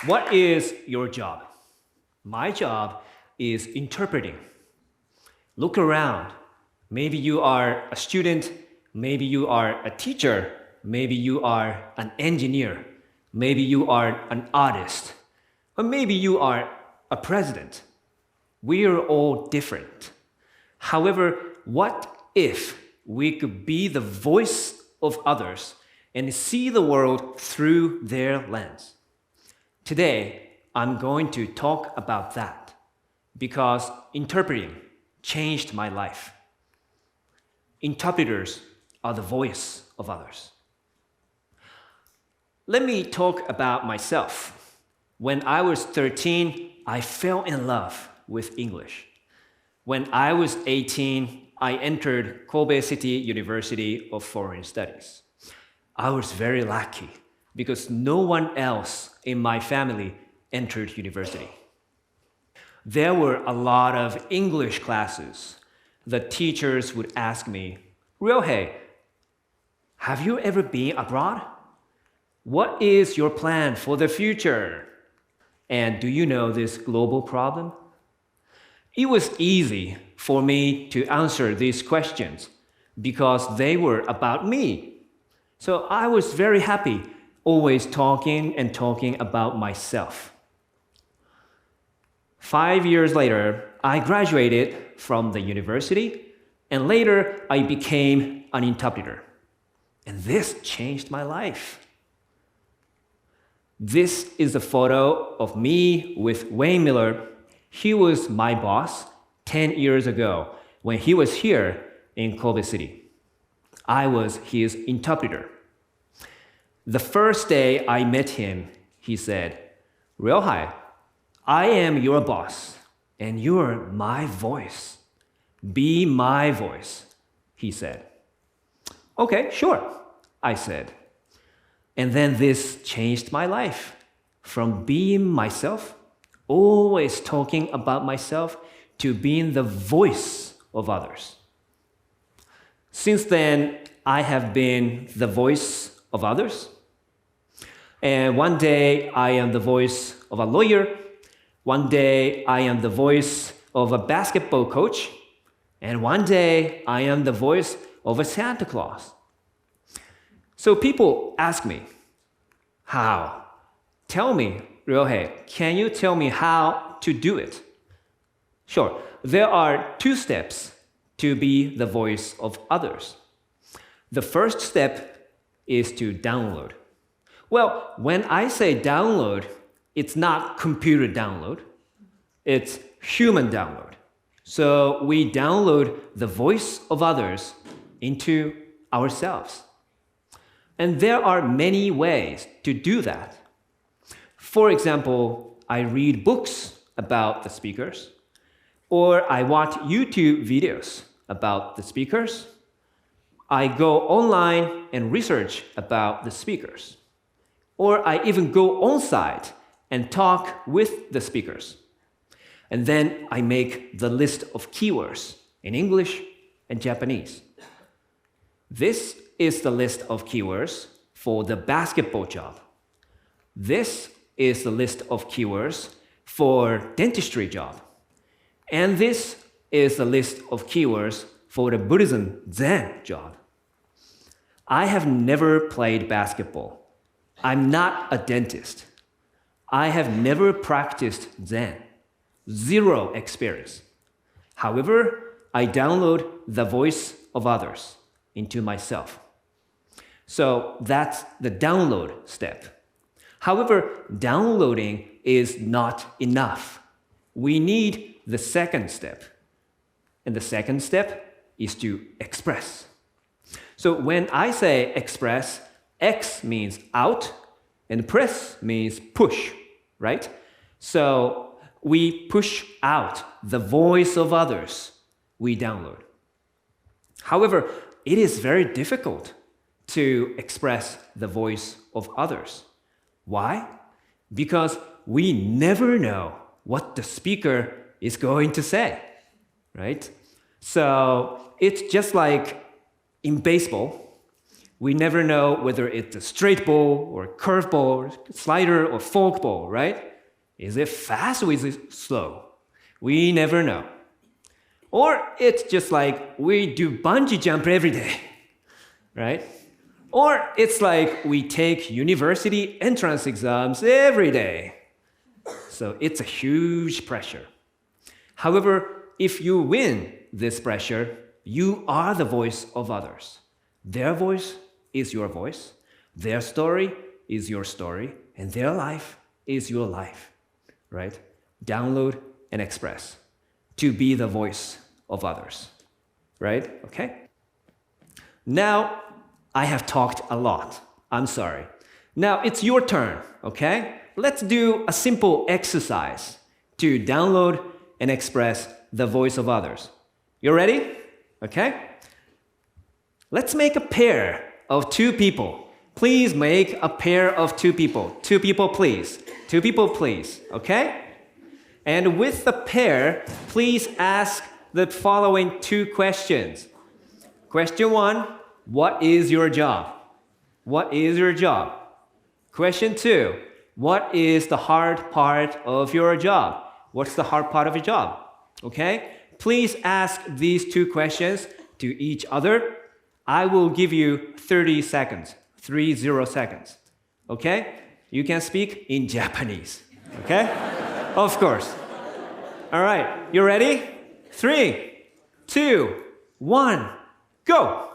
What is your job? My job is interpreting. Look around. Maybe you are a student, maybe you are a teacher, maybe you are an engineer, maybe you are an artist, or maybe you are a president. We are all different. However, what if we could be the voice of others and see the world through their lens? Today, I'm going to talk about that because interpreting changed my life. Interpreters are the voice of others. Let me talk about myself. When I was 13, I fell in love with English. When I was 18, I entered Kobe City University of Foreign Studies. I was very lucky because no one else in my family entered university. There were a lot of English classes. The teachers would ask me, Ryohei, have you ever been abroad? What is your plan for the future? And do you know this global problem? It was easy for me to answer these questions because they were about me. So I was very happy, always talking about myself. 5 years later, I graduated from the university, and later I became an interpreter. And this changed my life. This is a photo of me with Wayne Miller. He was my boss 10 years ago when he was here in Kobe City. I was his interpreter. The first day I met him, he said, Ryohei, I am your boss, and you're my voice. Be my voice, he said. Okay, sure, I said. And then this changed my life. From being myself, always talking about myself, to being the voice of others. Since then, I have been the voice of others. And one day, I am the voice of a lawyer. One day, I am the voice of a basketball coach. And one day, I am the voice of a Santa Claus. So people ask me, how? Tell me, Ryohei, can you tell me how to do it? Sure, there are 2 steps to be the voice of others. The first step is to download. Well, when I say download, it's not computer download, it's human download. So we download the voice of others into ourselves. And there are many ways to do that. For example, I read books about the speakers, or I watch YouTube videos about the speakers. I go online and research about the speakers. Or I even go on-site and talk with the speakers. And then I make the list of keywords in English and Japanese. This is the list of keywords for the basketball job. This is the list of keywords for dentistry job. And this is the list of keywords for the Buddhism Zen job. I have never played basketball. I'm not a dentist. I have never practiced Zen. 0 experience. However, I download the voice of others into myself. So that's the download step. However, downloading is not enough. We need the second step. And the second step is to express. So when I say express, X means out, and press means push, right? So we push out the voice of others we download. However, it is very difficult to express the voice of others. Why? Because we never know what the speaker is going to say, right? So it's just like in baseball, We never know whether it's a straight ball or curve ball, slider or fork ball, right? Is it fast or is it slow? We never know. Or it's just like we do bungee jump every day, right? Or it's like we take university entrance exams every day. So it's a huge pressure. However, if you win this pressure, you are the voice of others. Their voice is your voice. Their story is your story. And their life is your life, right? Download and express to be the voice of others, right? Okay? Now, I have talked a lot. I'm sorry. Now, it's your turn, okay? Let's do a simple exercise to download and express the voice of others. You ready? Okay? Let's make a pair of two people. Please make a pair of two people. Two people, please. Two people, please. Okay? And with the pair, please ask the following two questions. Question 1, what is your job? What is your job? Question 2, what is the hard part of your job? What's the hard part of your job? Okay? Please ask these two questions to each other. I will give you 30 seconds, 30 seconds. Okay? You can speak in Japanese. Okay? Of course. All right, you ready? 3, 2, 1, go!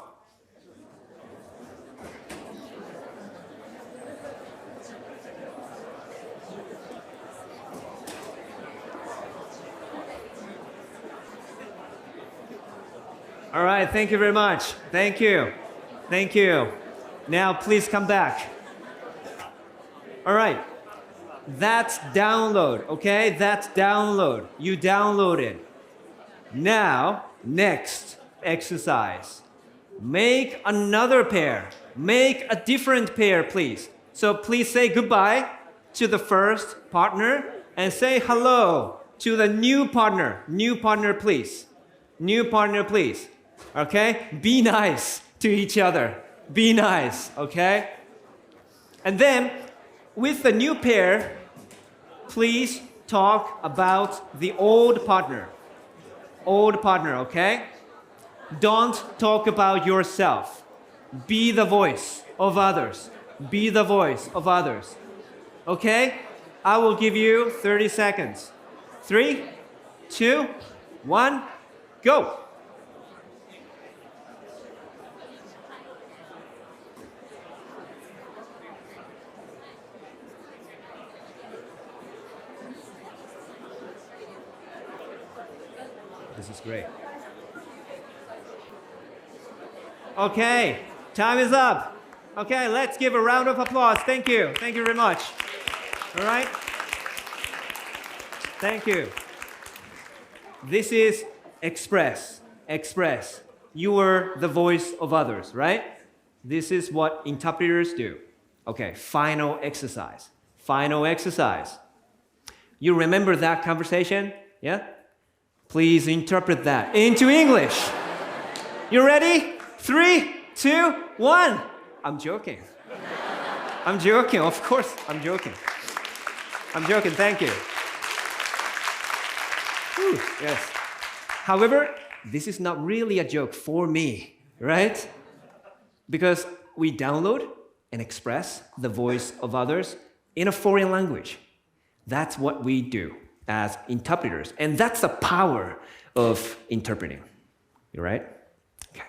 All right, thank you very much. Thank you. Thank you. Now, please come back. All right. That's download, okay? That's download. You downloaded. Now, next exercise. Make another pair. Make a different pair, please. So please say goodbye to the first partner and say hello to the new partner. New partner, please. New partner, please. Okay? Be nice to each other. Be nice, okay? And then, with the new pair, please talk about the old partner. Old partner, okay? Don't talk about yourself. Be the voice of others. Be the voice of others. Okay? I will give you 30 seconds. 3, 2, 1, go! This is great. Okay, time is up. Okay, let's give a round of applause. Thank you. Thank you very much. All right? Thank you. This is express. Express. You are the voice of others, right? This is what interpreters do. Okay, final exercise. Final exercise. You remember that conversation? Yeah? Please interpret that into English. You ready? 3, 2, 1. I'm joking. I'm joking, of course, I'm joking. I'm joking, thank you. Whew, yes. However, this is not really a joke for me, right? Because we download and express the voice of others in a foreign language. That's what we do as interpreters. And that's the power of interpreting. You right? Okay.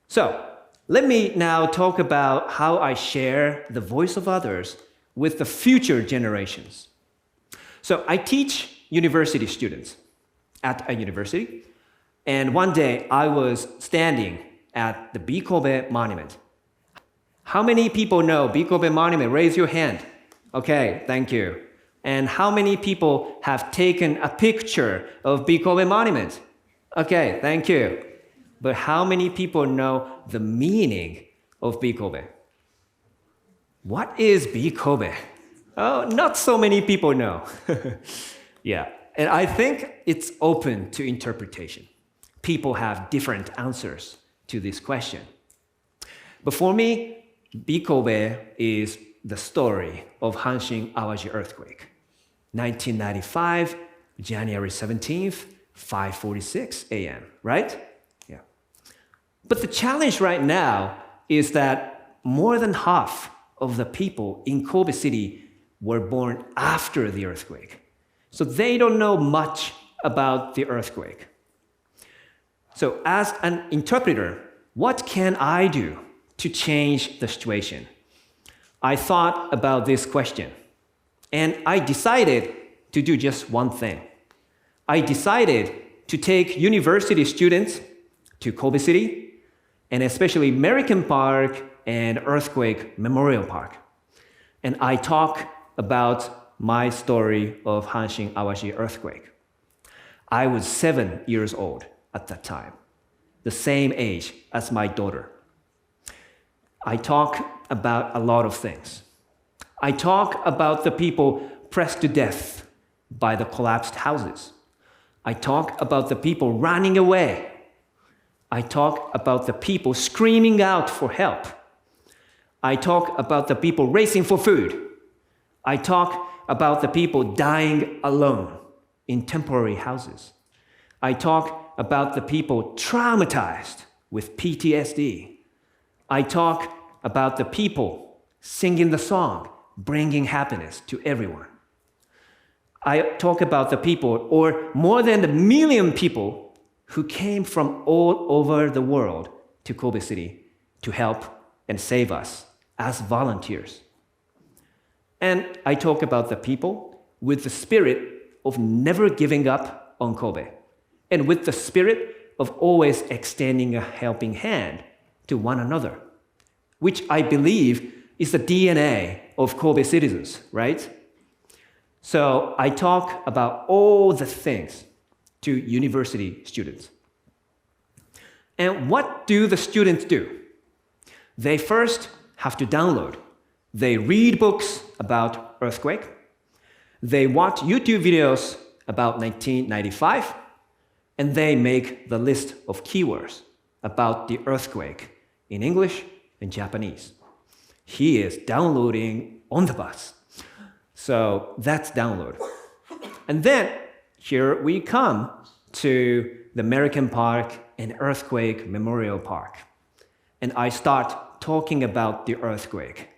So, let me now talk about how I share the voice of others with the future generations. So, I teach university students at a university. And one day, I was standing at the TEDxKobe monument. How many people know TEDxKobe monument? Raise your hand. Okay, thank you. And how many people have taken a picture of TEDxKobe monument? Okay, thank you. But how many people know the meaning of TEDxKobe? What is TEDxKobe? Oh, not so many people know. Yeah, and I think it's open to interpretation. People have different answers to this question. But for me, TEDxKobe is the story of Hanshin Awaji earthquake. 1995, January 17th, 5:46 a.m., right? Yeah. But the challenge right now is that more than half of the people in Kobe City were born after the earthquake. So they don't know much about the earthquake. So as an interpreter, what can I do to change the situation? I thought about this question, and I decided to do just one thing. I decided to take university students to Kobe City, and especially American Park and Earthquake Memorial Park. And I talk about my story of Hanshin Awaji earthquake. I was 7 years old at that time, the same age as my daughter. I talk about a lot of things. I talk about the people pressed to death by the collapsed houses. I talk about the people running away. I talk about the people screaming out for help. I talk about the people racing for food. I talk about the people dying alone in temporary houses. I talk about the people traumatized with PTSD. I talk about the people singing the song, bringing happiness to everyone. I talk about the people, or more than 1 million people, who came from all over the world to Kobe City to help and save us as volunteers. And I talk about the people with the spirit of never giving up on Kobe, and with the spirit of always extending a helping hand to one another, which I believe is the DNA of Kobe citizens, right? So I talk about all the things to university students. And what do the students do? They first have to download. They read books about earthquake. They watch YouTube videos about 1995, and they make the list of keywords about the earthquake in English and Japanese. He is downloading on the bus. So that's download. And then here we come to the American Park and Earthquake Memorial Park. And I start talking about the earthquake.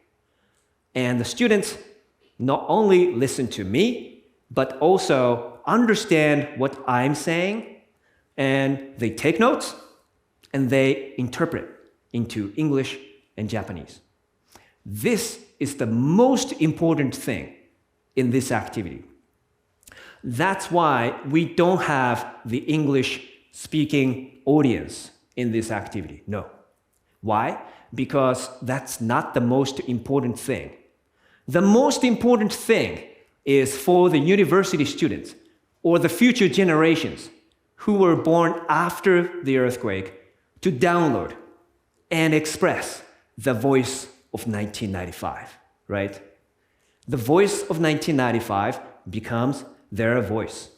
And the students not only listen to me, but also understand what I'm saying, and they take notes, and they interpret into English and Japanese. This is the most important thing in this activity. That's why we don't have the English-speaking audience in this activity. No. Why? Because that's not the most important thing. The most important thing is for the university students or the future generations who were born after the earthquake to download and express the voice of 1995, right? The voice of 1995 becomes their voice.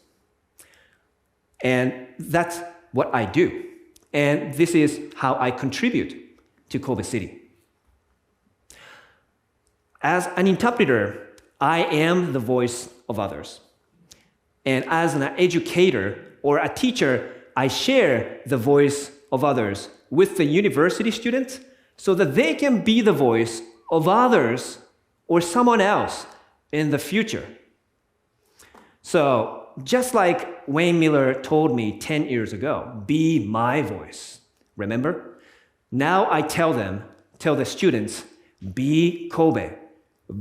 And that's what I do. And this is how I contribute to Kobe City. As an interpreter, I am the voice of others. And as an educator or a teacher, I share the voice of others with the university students so that they can be the voice of others or someone else in the future. So just like Wayne Miller told me 10 years ago, be my voice. Remember? Now I tell the students, be Kobe.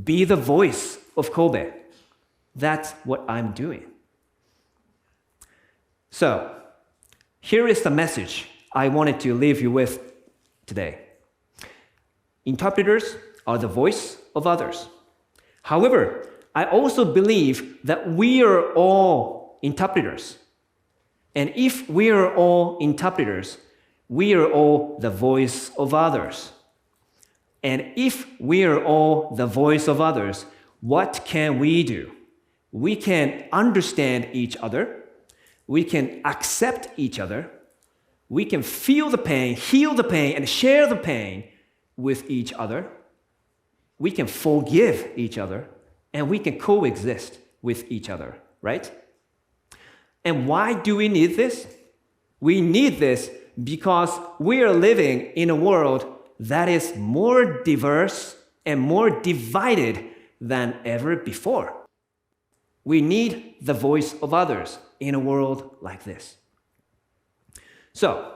Be the voice of Kobe. That's what I'm doing. So here is the message I wanted to leave you with today. Interpreters are the voice of others. However, I also believe that we are all interpreters. And if we are all interpreters, we are all the voice of others. And if we are all the voice of others, what can we do? We can understand each other. We can accept each other. We can feel the pain, heal the pain, and share the pain with each other, we can forgive each other, and we can coexist with each other, right? And why do we need this? We need this because we are living in a world that is more diverse and more divided than ever before. We need the voice of others in a world like this. So,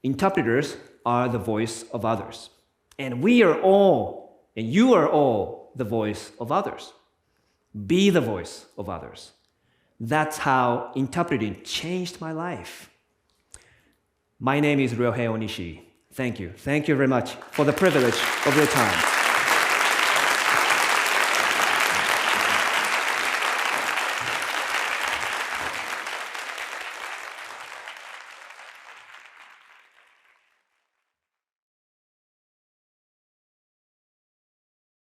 interpreters are the voice of others. And we are all, and you are all, the voice of others. Be the voice of others. That's how interpreting changed my life. My name is Ryohei ONISHI. Thank you. Thank you very much for the privilege of your time.